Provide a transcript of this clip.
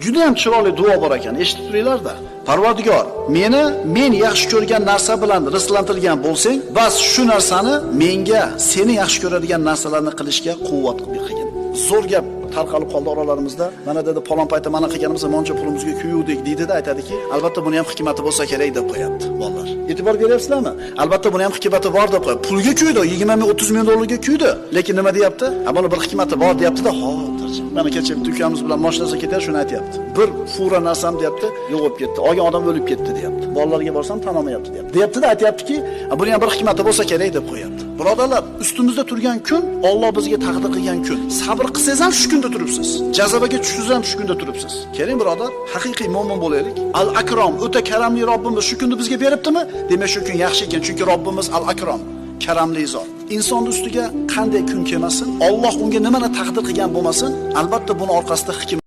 Juda ham chiroyli duo bor ekan, eshitib turinglar-da. Parvardigor, men yaxshi ko'rgan narsa bilan rizqlantirgan bo'lsang, bas shu narsani menga seni yaxshi ko'radigan narsalarni qilishga quvvat qilgin. Zo'r gap tarqalib qoldi oralarimizda. Mana dedi, palon paytda mana qilganimizda moncha pulimizga kuyuvdik deydi-da, aytadiki, albatta buni ham hikmati bo'lsa kerak deb qo'yapti, bolalar. E'tibor beryapsizlarmi? Albatta buni ham hikmati bor deb qo'yapti. Pulga kuydi, 20 ming, 30 ming dollarga kuydi. Lekin nima deyapti? Buni bir hikmati bor deyapti-da, xotirjam. Mana kecha ukamiz bilan mashinasida ketar, shuni aytayapti. Bir fura narsam deyapti, yo'qolib ketdi. Olgan odam o'lib ketdi deyapti. Bolalarga borsam tanolmayapti deyapti. Deyapti-da, aytayaptiki, buni ham bir hikmati bo'lsa kerak deb qo'yapti. Birodarlar, ustimizda turgan kun Alloh bizga taqdir qilgan kun. Sabr qilsangiz ham shu kunda turibsiz. Jazobaga tushsangiz ham shu kunda turibsiz. Keling birodar, haqiqiy mo'min bo'laylik. Al-Akram, o'ta karamli Robbimiz shu kunni bizga beribdimi? Demak, shu kun yaxshi ekan, chunki Robbimiz Al-Akram, karamli zot. Inson ustiga qanday kun kelmasin, Alloh unga nimani taqdir qilgan bo'lmasin, albatta buni orqasida hikmat